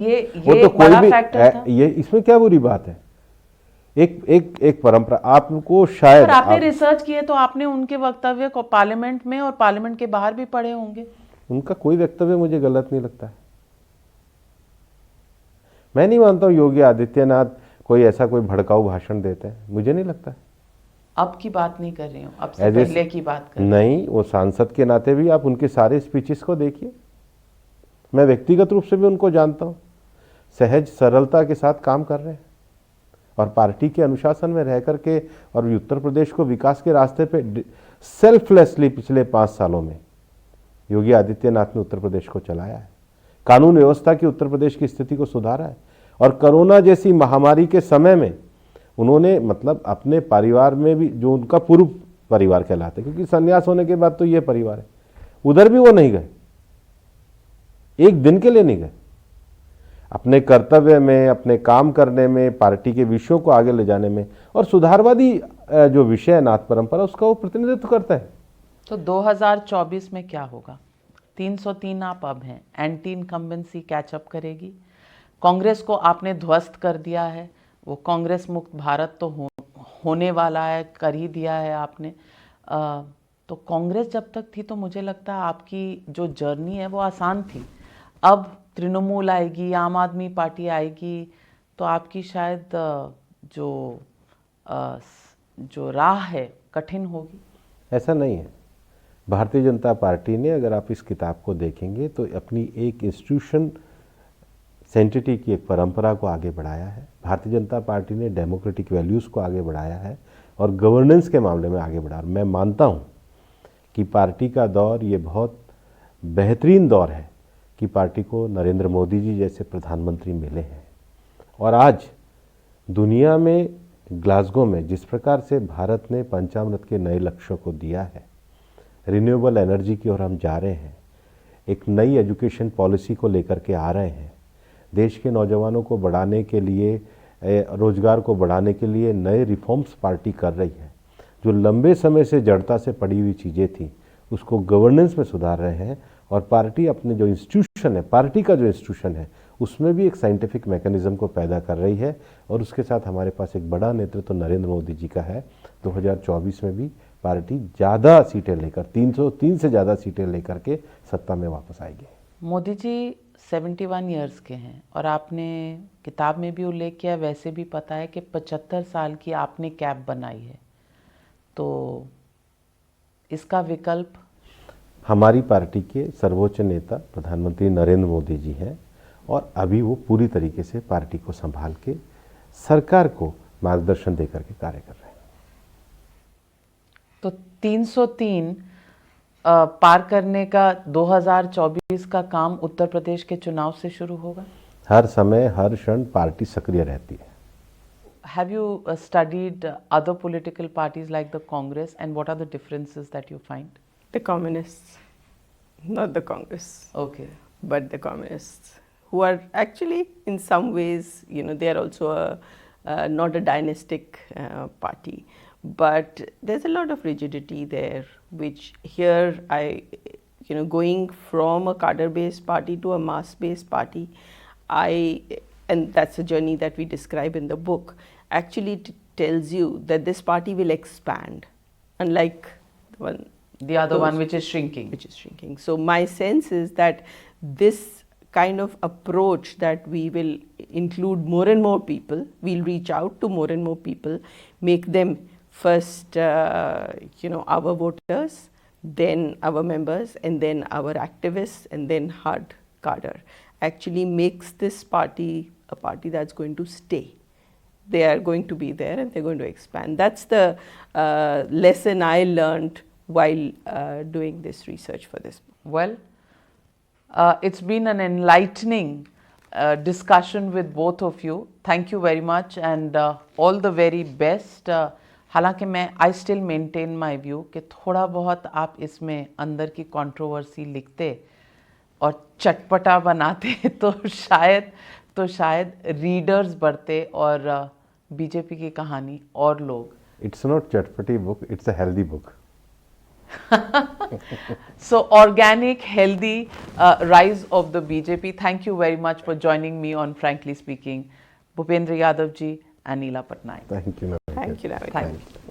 वो ये तो कोई बड़ा भी फैक्टर था। ये इसमें क्या बुरी बात है? एक परंपरा आपको शायद पर आपने रिसर्च किए तो आपने उनके वक्तव्य को पार्लियामेंट में और पार्लियामेंट के बाहर भी पढ़े होंगे। उनका कोई वक्तव्य मुझे गलत नहीं लगता है। मैं नहीं मानता हूँ योगी आदित्यनाथ कोई ऐसा कोई भड़काऊ भाषण देते हैं, मुझे नहीं लगता है। अब की बात नहीं कर रही हूँ, अब से एज ए पहले की बात कर रही हूँ। नहीं, वो सांसद के नाते भी आप उनके सारे स्पीचेस को देखिए। मैं व्यक्तिगत रूप से भी उनको जानता हूँ, सहज सरलता के साथ काम कर रहे हैं और पार्टी के अनुशासन में रह करके और उत्तर प्रदेश को विकास के रास्ते पे सेल्फलेसली पिछले 5 सालों में योगी आदित्यनाथ ने उत्तर प्रदेश को चलाया है। कानून व्यवस्था की उत्तर प्रदेश की स्थिति को सुधारा है और कोरोना जैसी महामारी के समय में उन्होंने मतलब अपने परिवार में भी, जो उनका पूर्व परिवार कहलाते, क्योंकि संन्यास होने के बाद तो ये परिवार है, उधर भी वो नहीं गए, एक दिन के लिए नहीं गए। अपने कर्तव्य में, अपने काम करने में, पार्टी के विषयों को आगे ले जाने में और सुधारवादी जो विषय है नाथ परंपरा, उसका वो प्रतिनिधित्व करता है। तो 2024 में क्या होगा? 303 आप अब हैं, एंटी इनकम्बेंसी कैचअप करेगी। कांग्रेस को आपने ध्वस्त कर दिया है, वो कांग्रेस मुक्त भारत तो होने वाला है, कर ही दिया है आपने। तो कांग्रेस जब तक थी तो मुझे लगता है आपकी जो जर्नी है वो आसान थी। अब तृणमूल आएगी, आम आदमी पार्टी आएगी, तो आपकी शायद जो राह है कठिन होगी। ऐसा नहीं है। भारतीय जनता पार्टी ने, अगर आप इस किताब को देखेंगे तो अपनी एक इंस्टीट्यूशन सेंटिटी की एक परंपरा को आगे बढ़ाया है। भारतीय जनता पार्टी ने डेमोक्रेटिक वैल्यूज़ को आगे बढ़ाया है और गवर्नेंस के मामले में आगे बढ़ा। मैं मानता हूँ कि पार्टी का दौर ये बहुत बेहतरीन दौर है कि पार्टी को नरेंद्र मोदी जी जैसे प्रधानमंत्री मिले हैं और आज दुनिया में ग्लासगो में जिस प्रकार से भारत ने पंचामृत के नए लक्ष्यों को दिया है, रिन्यूएबल एनर्जी की ओर हम जा रहे हैं, एक नई एजुकेशन पॉलिसी को लेकर के आ रहे हैं, देश के नौजवानों को बढ़ाने के लिए, रोजगार को बढ़ाने के लिए नए रिफॉर्म्स पार्टी कर रही है। जो लंबे समय से जड़ता से पड़ी हुई चीज़ें थी उसको गवर्नेंस में सुधार रहे हैं और पार्टी अपने जो इंस्टीट्यूशन है, पार्टी का जो इंस्टीट्यूशन है, उसमें भी एक साइंटिफिक मैकेनिज्म को पैदा कर रही है और उसके साथ हमारे पास एक बड़ा नेतृत्व तो नरेंद्र मोदी जी का है। 2024 में भी पार्टी ज़्यादा सीटें लेकर, 303 से ज़्यादा सीटें लेकर के सत्ता में वापस आएगी। मोदी जी 71 ईयर्स के हैं और आपने किताब में भी उल्लेख किया, वैसे भी पता है कि 75 साल की आपने कैब बनाई है, तो इसका विकल्प? हमारी पार्टी के सर्वोच्च नेता प्रधानमंत्री नरेंद्र मोदी जी हैं और अभी वो पूरी तरीके से पार्टी को संभाल के सरकार को मार्गदर्शन देकर के कार्य कर रहे हैं। तो 303 पार करने का 2024 का काम उत्तर प्रदेश के चुनाव से शुरू होगा? हर समय हर क्षण पार्टी सक्रिय रहती है। Have you studied other political parties like the Congress, and what are the differences that you find? The communists, not the Congress. Okay. But the communists, who are actually in some ways, they are also not a dynastic party, but there's a lot of rigidity there, which here going from a cadre-based party to a mass-based party, and that's a journey that we describe in the book, actually tells you that this party will expand, unlike the other one which is shrinking. So my sense is that this kind of approach, that we will include more and more people, we'll reach out to more and more people, make them first our voters, then our members, and then our activists, and then hard cadre, actually makes this party a party that's going to stay. They are going to be there and they're going to expand. That's the lesson I learned while doing this research for this book. Well, it's been an enlightening discussion with both of you. Thank you very much and all the very best. हालांकि मैं I still maintain my view कि थोड़ा बहुत आप इसमें अंदर की controversy लिखते और चटपटा बनाते तो शायद रीडर्स बढ़ते और बीजेपी की कहानी और लोग। इट्स नॉट चटपटी book, it's a healthy book. So organic, healthy rise of the BJP. Thank you very much for joining me on Frankly Speaking, Bhupendra Yadav ji and Neela Patnaik. Thank you. Navika. Thank you, Navika. Thank you.